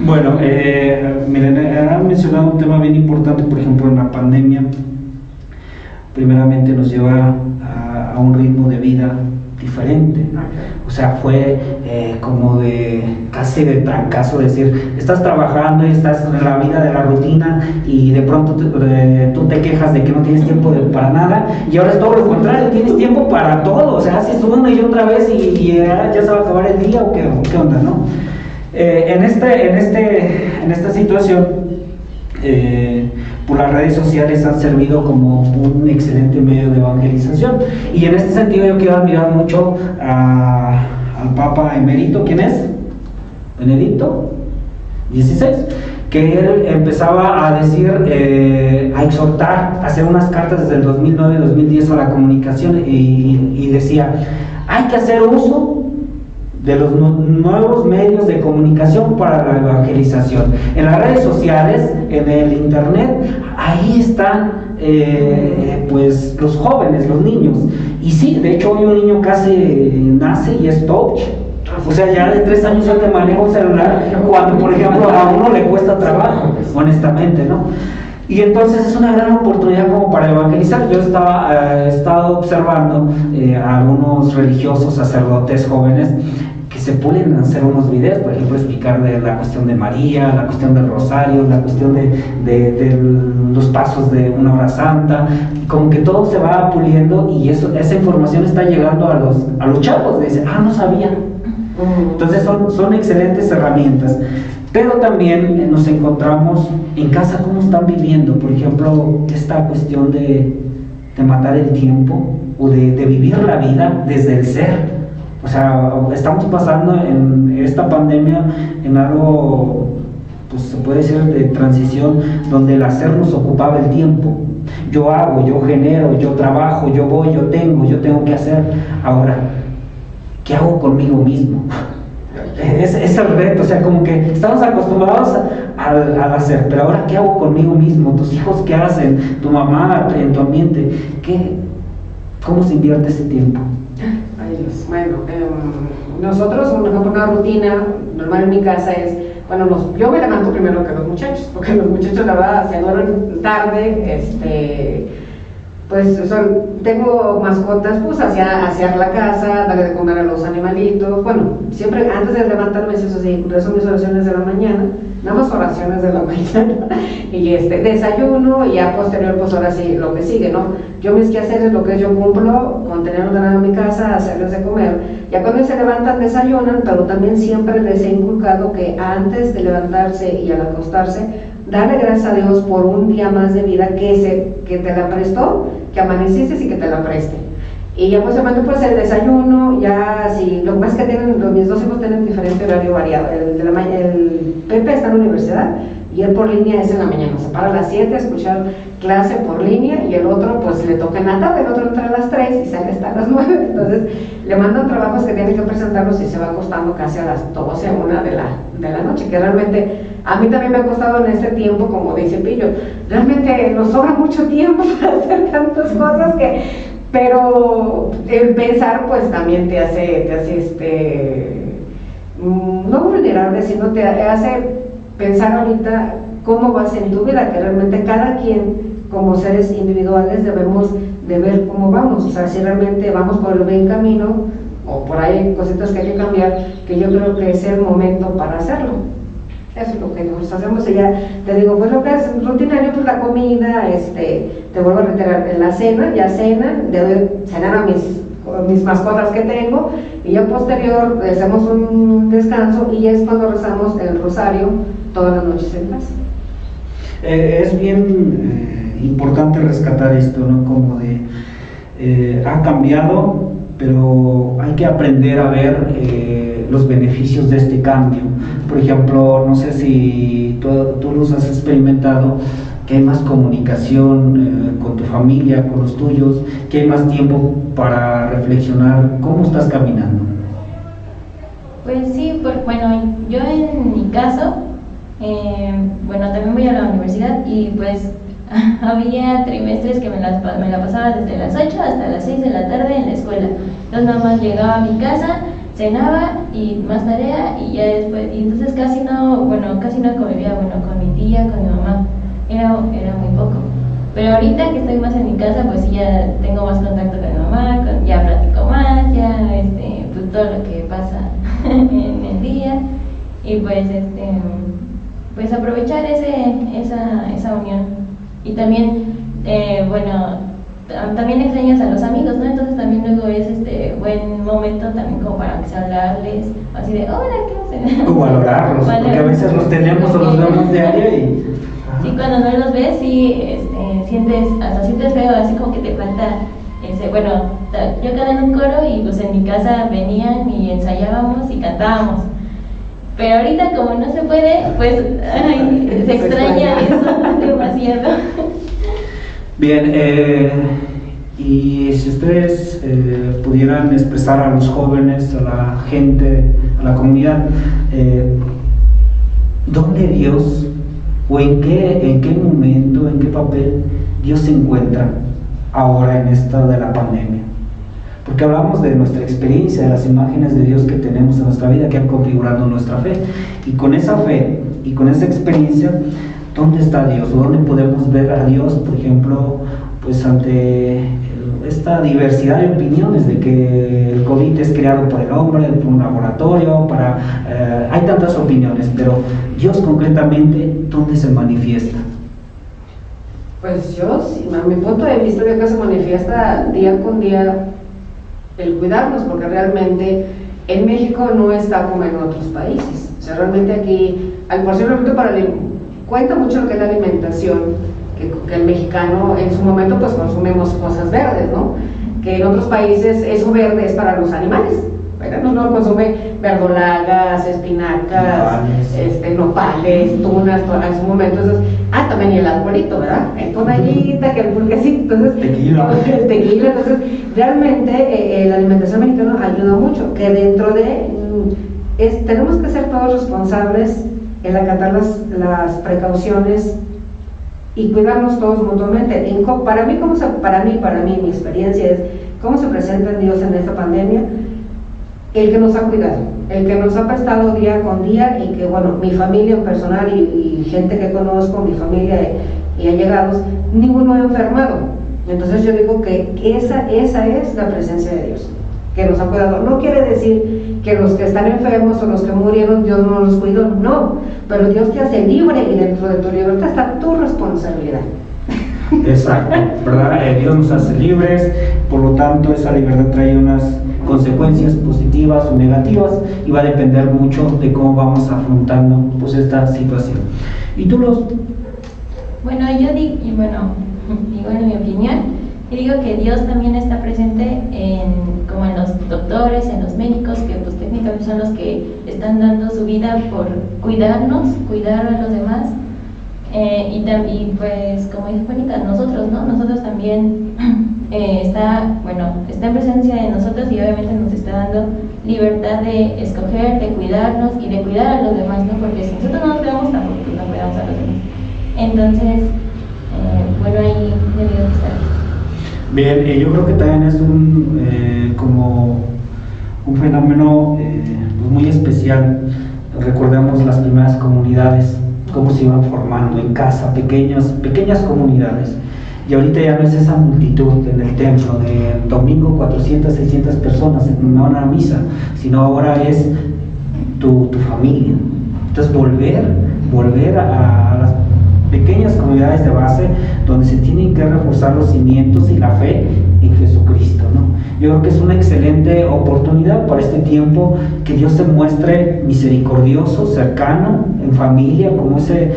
Bueno, miren, han mencionado un tema bien importante, por ejemplo, en la pandemia. Primeramente nos lleva a un ritmo de vida diferente. O sea, fue como casi de trancazo decir, estás trabajando y estás en la vida de la rutina, y de pronto tú te quejas de que no tienes tiempo para nada, y ahora es todo lo contrario, tienes tiempo para todo. O sea, haces una y otra vez y ya se va a acabar el día, o qué onda, ¿no? En esta situación, pues las redes sociales han servido como un excelente medio de evangelización, y en este sentido yo quiero admirar mucho al Papa Emérito. ¿Quién es? Benedicto XVI, que él empezaba a decir, a exhortar, a hacer unas cartas desde el 2009-2010 a la comunicación, y decía, hay que hacer uso de los nuevos medios de comunicación para la evangelización. En las redes sociales, en el internet, ahí están pues los jóvenes, los niños. Y sí, de hecho hoy un niño casi nace y es touch. O sea, ya de 3 años ya te maneja un celular, cuando por ejemplo a uno le cuesta trabajo, honestamente, ¿no? Y entonces es una gran oportunidad como para evangelizar. Yo he estado observando a algunos religiosos, sacerdotes jóvenes, que se pulen a hacer unos videos, por ejemplo, explicar de la cuestión de María, la cuestión del rosario, la cuestión de los pasos de una hora santa, como que todo se va puliendo, y esa información está llegando a los chavos, dicen, no sabía. Entonces son excelentes herramientas. Pero también nos encontramos en casa cómo están viviendo, por ejemplo, esta cuestión de matar el tiempo, o de vivir la vida desde el ser. O sea, estamos pasando en esta pandemia en algo, pues se puede decir, de transición, donde el hacer nos ocupaba el tiempo. Yo hago, yo genero, yo trabajo, yo voy, yo tengo que hacer. Ahora, ¿qué hago conmigo mismo? Es el reto. O sea, como que estamos acostumbrados al hacer, pero ahora, ¿qué hago conmigo mismo? ¿Tus hijos qué hacen? ¿Tu mamá en tu ambiente? ¿Cómo se invierte ese tiempo? Ay Dios, bueno, nosotros, por ejemplo, una rutina normal en mi casa es, yo me levanto primero que los muchachos, porque los muchachos, la verdad, se duermen tarde, pues tengo mascotas, pues hacia la casa, darle de comer a los animalitos. Siempre antes de levantarme, eso sí, rezo mis oraciones de la mañana, nada más oraciones de la mañana, y desayuno, y ya posterior, pues ahora sí, lo que sigue, ¿no? Yo mis quehaceres, lo que yo cumplo, con tener ordenado en mi casa, hacerles de comer. Ya cuando se levantan, desayunan, pero también siempre les he inculcado que antes de levantarse y al acostarse, darle gracias a Dios por un día más de vida que te la prestó, que amaneciste y que te la preste. Y ya pues el desayuno, ya si lo más que tienen, mis 2 hijos tienen diferente horario variado. El Pepe está en la universidad y él por línea es en la mañana, se para a las 7 a escuchar clase por línea, y el otro pues le toca en la tarde, el otro entra a las 3 y sale hasta las 9, entonces le mandan trabajos que tienen que presentarlos y se va acostando casi a las 12, 1 de la noche, que realmente a mí también me ha costado en este tiempo, como dice Pillo, realmente nos sobra mucho tiempo para hacer tantas cosas pero el pensar pues también te hace no vulnerable, sino te hace pensar ahorita cómo vas en tu vida, que realmente cada quien como seres individuales debemos de ver cómo vamos, o sea, si realmente vamos por el buen camino o por ahí hay cositas que hay que cambiar, que yo creo que es el momento para hacerlo. Eso es lo que nosotros hacemos. Y ya te digo, pues lo que es rutinario, pues la comida, te vuelvo a reiterar, en la cena, ya cenan, le doy cenar a mis mascotas que tengo, y ya posterior hacemos un descanso, y es cuando rezamos el rosario todas las noches en casa. Es bien importante rescatar esto, ¿no? Como de, ha cambiado, pero hay que aprender a ver los beneficios de este cambio. Por ejemplo, no sé si tú los has experimentado, que hay más comunicación con tu familia, con los tuyos, que hay más tiempo para reflexionar. ¿Cómo estás caminando? Pues sí, bueno, yo en mi caso, bueno, también voy a la universidad y pues había trimestres que me la pasaba desde las 8 hasta las 6 de la tarde en la escuela. Entonces nada más llegaba a mi casa, cenaba y más tarea y ya después, y entonces casi no convivía, con mi tía, con mi mamá, era muy poco. Pero ahorita que estoy más en mi casa, pues sí ya tengo más contacto con mi mamá, ya platico más, ya pues todo lo que pasa en el día y pues aprovechar esa unión. Y también, bueno, también extrañas a los amigos, ¿no? Entonces también luego es buen momento también como para hablarles, así de, hola, ¿qué hacen? O valorarlos, porque a veces los tenemos o los vemos diario y... Sí, cuando no los ves, sí, sientes feo, así como que te falta, bueno, yo cantaba en un coro y pues en mi casa venían y ensayábamos y cantábamos. Pero ahorita como no se puede, pues se extraña eso demasiado. Bien, y si ustedes pudieran expresar a los jóvenes, a la gente, a la comunidad, ¿dónde Dios o en qué momento, en qué papel Dios se encuentra ahora en esta de la pandemia? Porque hablamos de nuestra experiencia, de las imágenes de Dios que tenemos en nuestra vida, que han configurado nuestra fe. Y con esa fe y con esa experiencia, ¿dónde está Dios? ¿O dónde podemos ver a Dios, por ejemplo, pues ante esta diversidad de opiniones de que el COVID es creado por el hombre, por un laboratorio, hay tantas opiniones, pero Dios concretamente, ¿dónde se manifiesta? Pues yo, a mi punto de vista, veo que se manifiesta día con día el cuidarnos, porque realmente en México no está como en otros países. O sea, realmente aquí, posiblemente cuenta mucho lo que es la alimentación, que el mexicano en su momento pues consumimos cosas verdes, ¿no? Que en otros países eso verde es para los animales, ¿verdad? No consume verdolagas, espinacas, nopales, tunas, en su momento. Entonces, también el arbolito, ¿verdad? El tonallita, que el pulquecito, entonces el tequila. Entonces, realmente la alimentación mexicana ayuda mucho, que dentro de tenemos que ser todos responsables en acatar las precauciones y cuidarnos todos mutuamente. Para mí, mi experiencia es cómo se presenta en Dios en esta pandemia. El que nos ha cuidado, el que nos ha prestado día con día, y que, bueno, mi familia en personal y gente que conozco, mi familia y allegados, ninguno ha enfermado. Entonces yo digo que esa es la presencia de Dios, que nos ha cuidado. No quiere decir que los que están enfermos o los que murieron Dios no los cuidó, no, pero Dios te hace libre y dentro de tu libertad está tu responsabilidad. Exacto, ¿verdad? Dios nos hace libres, por lo tanto esa libertad trae unas consecuencias positivas o negativas y va a depender mucho de cómo vamos afrontando pues esta situación. ¿Y tú Bueno, yo digo en mi opinión, yo digo que Dios también está presente como en los doctores, en los médicos, que pues técnicamente son los que están dando su vida por cuidarnos, cuidar a los demás. Y pues como dice Juanita, nosotros también está en presencia de nosotros y obviamente nos está dando libertad de escoger, de cuidarnos y de cuidar a los demás, ¿no? Porque si nosotros no nos cuidamos, tampoco no cuidamos a los demás. Entonces, ahí debido estar. Bien, yo creo que también es como un fenómeno muy especial. Recordemos las primeras comunidades, cómo se iban formando en casa, pequeñas comunidades. Y ahorita ya no es esa multitud en el templo de domingo, 400, 600 personas en una misa, sino ahora es tu familia. Entonces volver a las pequeñas comunidades de base donde se tienen que reforzar los cimientos y la fe en Jesucristo, ¿no? Yo creo que es una excelente oportunidad para este tiempo, que Dios se muestre misericordioso, cercano, en familia, como ese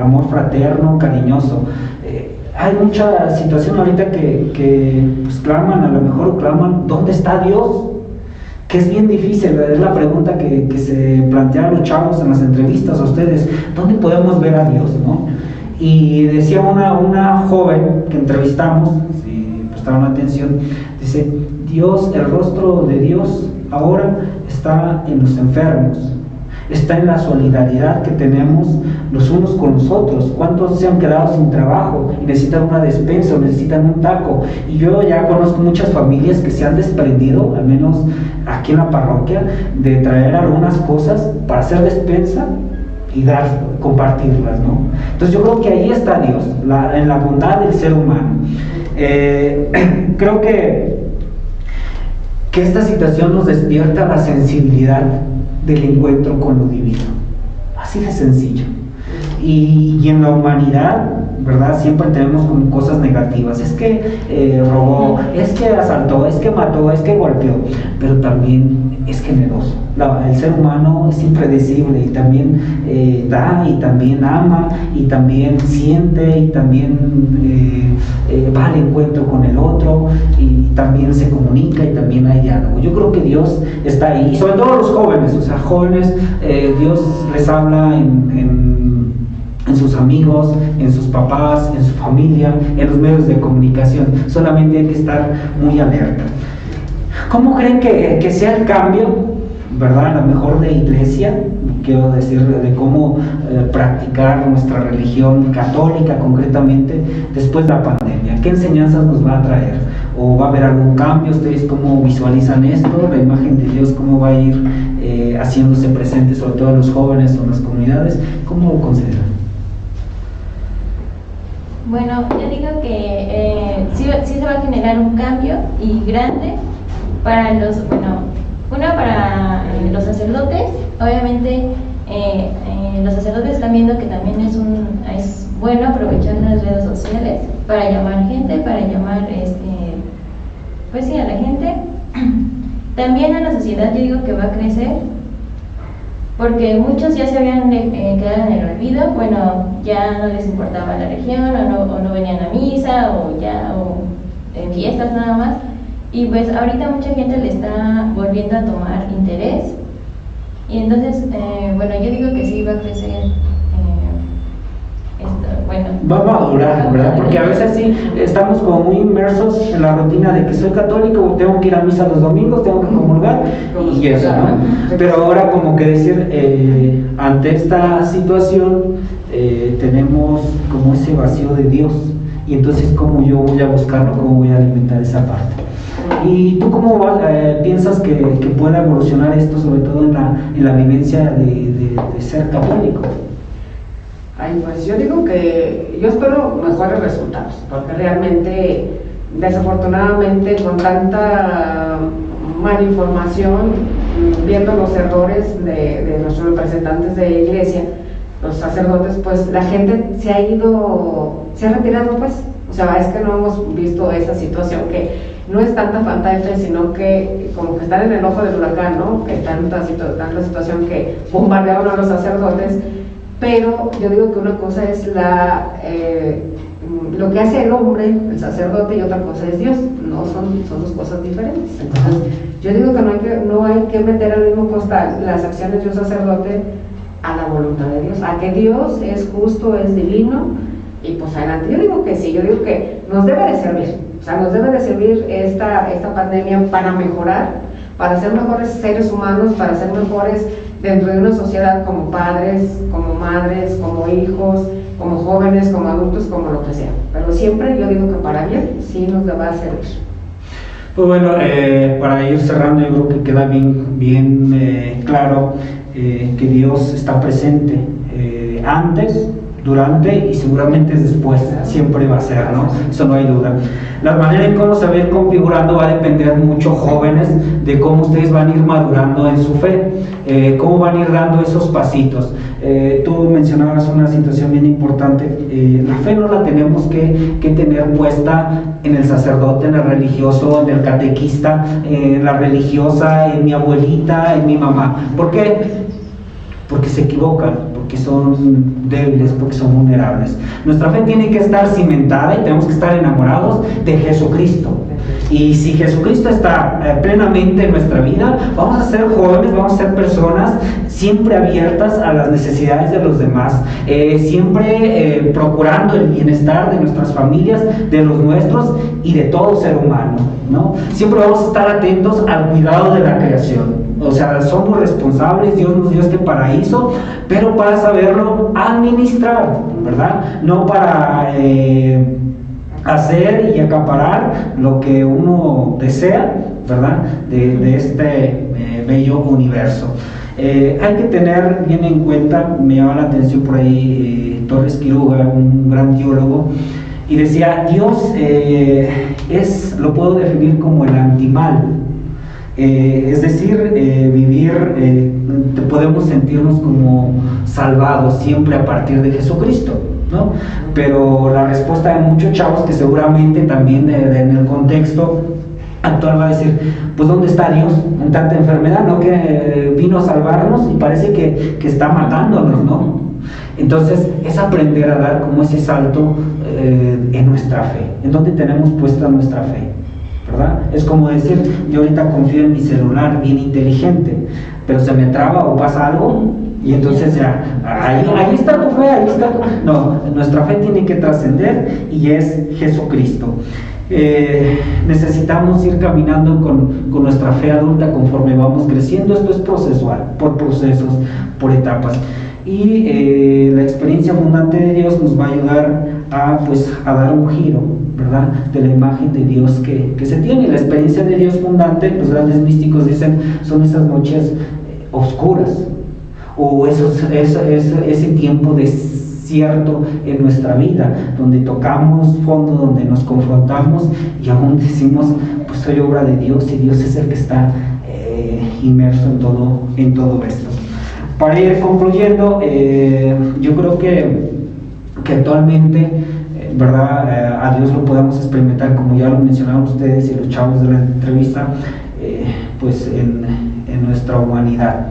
amor fraterno, cariñoso. Hay mucha situación ahorita que pues, claman, a lo mejor claman, ¿dónde está Dios? Que es bien difícil, es la pregunta que se plantean los chavos en las entrevistas a ustedes, ¿dónde podemos ver a Dios, no? Y decía una joven que entrevistamos, si prestaron atención, dice, Dios, el rostro de Dios ahora está en los enfermos, está en la solidaridad que tenemos los unos con los otros. ¿Cuántos se han quedado sin trabajo y necesitan una despensa o necesitan un taco? Y yo ya conozco muchas familias que se han desprendido, al menos aquí en la parroquia, de traer algunas cosas para hacer despensa y compartirlas, ¿no? Entonces yo creo que ahí está Dios, en la bondad del ser humano. Creo que esta situación nos despierta la sensibilidad del encuentro con lo divino, así de sencillo. Y en la humanidad, ¿verdad? Siempre tenemos como cosas negativas, es que robó, es que asaltó, es que mató, es que golpeó, pero también es generoso. El ser humano es impredecible y también da y también ama y también siente y también va al encuentro con el otro y también se comunica y también hay diálogo. Yo creo que Dios está ahí, y sobre todo los jóvenes, o sea, jóvenes, Dios les habla en sus amigos, en sus papás, en su familia, en los medios de comunicación. Solamente hay que estar muy alerta. ¿Cómo creen que sea el cambio, verdad, a lo mejor de iglesia, quiero decir, de cómo practicar nuestra religión católica concretamente después de la pandemia? ¿Qué enseñanzas nos va a traer? ¿O va a haber algún cambio? ¿Ustedes cómo visualizan esto? ¿La imagen de Dios cómo va a ir haciéndose presente, sobre todo en los jóvenes o en las comunidades? ¿Cómo lo consideran? Bueno, yo digo que sí se va a generar un cambio y grande para los, para los sacerdotes. Obviamente los sacerdotes están viendo que también es bueno aprovechar las redes sociales para llamar gente, para llamar pues sí, a la gente. También a la sociedad yo digo que va a crecer, porque muchos ya se habían quedado en el olvido, ya no les importaba la religión, o no venían a misa, o en fiestas nada más, y pues ahorita mucha gente le está volviendo a tomar interés, y entonces, yo digo que sí va a crecer. Va a madurar, ¿verdad? Porque a veces sí estamos como muy inmersos en la rutina de que soy católico, tengo que ir a misa los domingos, tengo que comulgar y eso, ¿no? Pero ahora como que decir, ante esta situación tenemos como ese vacío de Dios, y entonces cómo yo voy a buscarlo, cómo voy a alimentar esa parte. ¿Y tú cómo piensas que pueda evolucionar esto, sobre todo en la vivencia de ser católico? Ay, pues yo digo que yo espero mejores resultados, porque realmente, desafortunadamente, con tanta mala información, viendo los errores de nuestros representantes de iglesia, los sacerdotes, pues la gente se ha retirado, pues. O sea, es que no hemos visto esa situación, que no es tanta falta de fe, sino que como que están en el ojo del huracán, ¿no? Que tanta situación que bombardearon a los sacerdotes. Pero yo digo que una cosa es lo que hace el hombre, el sacerdote, y otra cosa es Dios. No son dos cosas diferentes. Entonces, yo digo que no hay que meter al mismo costal las acciones de un sacerdote a la voluntad de Dios, a que Dios es justo, es divino, y pues adelante. Yo digo que sí, yo digo que nos debe de servir. O sea, nos debe de servir esta pandemia para mejorar, para ser mejores seres humanos, para ser mejores dentro de una sociedad, como padres, como madres, como hijos, como jóvenes, como adultos, como lo que sea. Pero siempre yo digo que para bien sí nos va a servir. Pues bueno, para ir cerrando, yo creo que queda bien claro que Dios está presente antes, durante y seguramente después, siempre va a ser, ¿no? Eso no hay duda. La manera en cómo se va a ir configurando va a depender mucho, jóvenes, de cómo ustedes van a ir madurando en su fe, cómo van a ir dando esos pasitos. Tú mencionabas una situación bien importante, la fe no la tenemos que tener puesta en el sacerdote, en el religioso, en el catequista, en la religiosa, en mi abuelita, en mi mamá. ¿Por qué? porque se equivocan, porque son débiles, porque son vulnerables. Nuestra fe tiene que estar cimentada y tenemos que estar enamorados de Jesucristo. Y si Jesucristo está plenamente en nuestra vida, vamos a ser jóvenes, vamos a ser personas siempre abiertas a las necesidades de los demás, siempre procurando el bienestar de nuestras familias, de los nuestros y de todo ser humano, ¿no? Siempre vamos a estar atentos al cuidado de la creación. O sea, somos responsables, Dios nos dio este paraíso, pero para saberlo administrar, ¿verdad? No para hacer y acaparar lo que uno desea, ¿verdad? De este bello universo. Hay que tener bien en cuenta, me llama la atención por ahí Torres Quiroga, un gran teólogo, y decía, Dios lo puedo definir como el antimal. Es decir, podemos sentirnos como salvados siempre a partir de Jesucristo, ¿no? Pero la respuesta de muchos chavos que seguramente también en el contexto actual va a decir, pues ¿dónde está Dios en tanta enfermedad, no? Que vino a salvarnos y parece que está matándonos, ¿no? Entonces es aprender a dar como ese salto en nuestra fe, en donde tenemos puesta nuestra fe, ¿verdad? Es como decir, yo ahorita confío en mi celular bien inteligente, pero se me traba o pasa algo y entonces ya, ahí está tu fe, ahí está tu... No, nuestra fe tiene que trascender y es Jesucristo. Necesitamos ir caminando con nuestra fe adulta conforme vamos creciendo. Esto es procesual, por procesos, por etapas. Y la experiencia fundante de Dios nos va a ayudar a dar un giro, ¿verdad?, de la imagen de Dios que se tiene. La experiencia de Dios fundante, los grandes místicos dicen, son esas noches oscuras, o ese tiempo desierto en nuestra vida, donde tocamos fondo, donde nos confrontamos y aún decimos, pues soy obra de Dios y Dios es el que está inmerso en todo esto. Para ir concluyendo, yo creo que actualmente, ¿verdad?, a Dios lo podemos experimentar, como ya lo mencionaron ustedes y los chavos de la entrevista, pues en nuestra humanidad,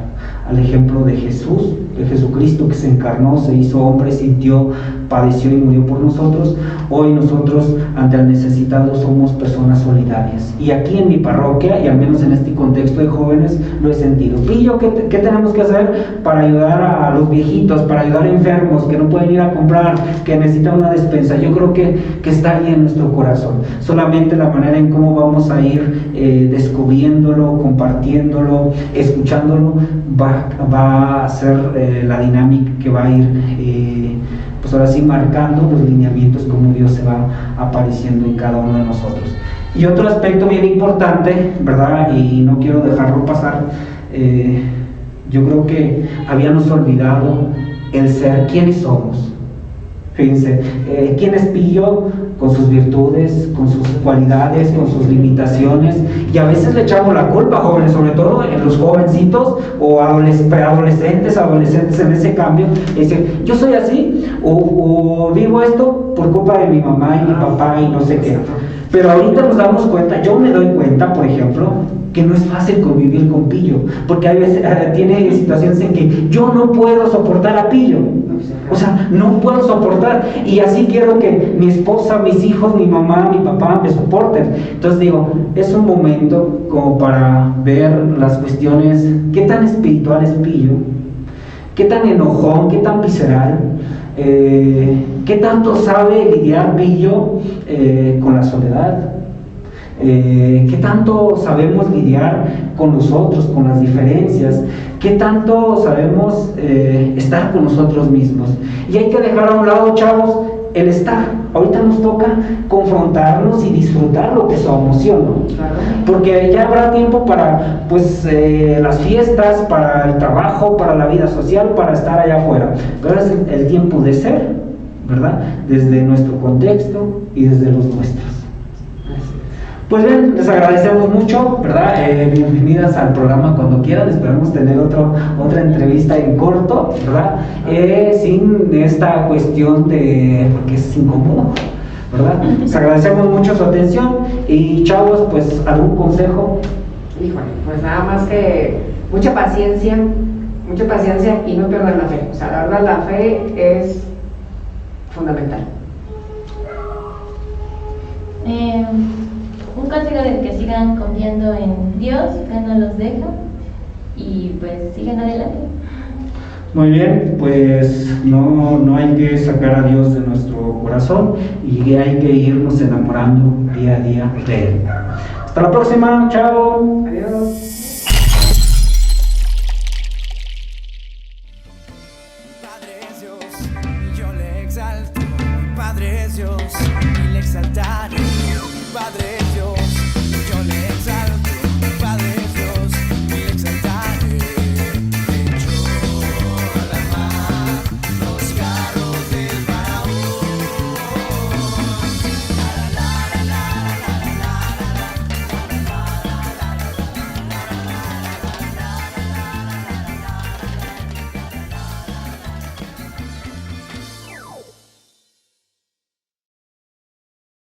al ejemplo de Jesús, de Jesucristo, que se encarnó, se hizo hombre, sintió, padeció y murió por nosotros. Hoy nosotros, ante el necesitado, somos personas solidarias. Y aquí en mi parroquia, y al menos en este contexto de jóvenes, lo he sentido. Pillo, ¿qué tenemos que hacer para ayudar a los viejitos, para ayudar a enfermos que no pueden ir a comprar, que necesitan una despensa? Yo creo que está ahí en nuestro corazón. Solamente la manera en cómo vamos a ir descubriéndolo, compartiéndolo, escuchándolo, va a ser la dinámica que va a ir pues ahora sí marcando los lineamientos como Dios se va apareciendo en cada uno de nosotros. Y otro aspecto bien importante, ¿verdad?, y no quiero dejarlo pasar, yo creo que habíamos olvidado el ser quienes somos. Fíjense, ¿quién es Pillo? Con sus virtudes, con sus cualidades, con sus limitaciones, y a veces le echamos la culpa, jóvenes, sobre todo en los jovencitos o adolescentes en ese cambio, es decir, yo soy así, o vivo esto por culpa de mi mamá y mi papá y no sé qué. Pero ahorita nos damos cuenta, yo me doy cuenta, por ejemplo, que no es fácil convivir con Pillo, porque a veces tiene situaciones en que yo no puedo soportar a Pillo. O sea, no puedo soportar, y así quiero que mi esposa, mis hijos, mi mamá, mi papá me soporten. Entonces digo, es un momento como para ver las cuestiones, qué tan espiritual es Pillo, qué tan enojón, qué tan visceral, qué tanto sabe lidiar Pillo con la soledad, qué tanto sabemos lidiar con nosotros, con las diferencias, qué tanto sabemos estar con nosotros mismos. Y hay que dejar a un lado, chavos, el estar. Ahorita nos toca confrontarnos y disfrutar lo que somos, ¿sí o no? Claro. Porque ya habrá tiempo para las fiestas, para el trabajo, para la vida social, para estar allá afuera. Pero es el tiempo de ser, ¿verdad?, desde nuestro contexto y desde los nuestros. Pues bien, les agradecemos mucho, ¿verdad? Bienvenidas al programa cuando quieran. Esperamos tener otra entrevista en corto, ¿verdad? Sin esta cuestión porque es incómodo, ¿verdad? Les agradecemos mucho su atención y chavos, pues, ¿algún consejo? Híjole, pues nada más que mucha paciencia, mucha paciencia y no pierdan la fe. O sea, la verdad, la fe es fundamental. Un consejo de que sigan confiando en Dios, que no los deja, y pues sigan adelante. Muy bien, pues no hay que sacar a Dios de nuestro corazón y hay que irnos enamorando día a día de Él. Hasta la próxima, chao. Adiós. Padre es Dios, yo le exalto. Padre es Dios, y le exaltaré. Padre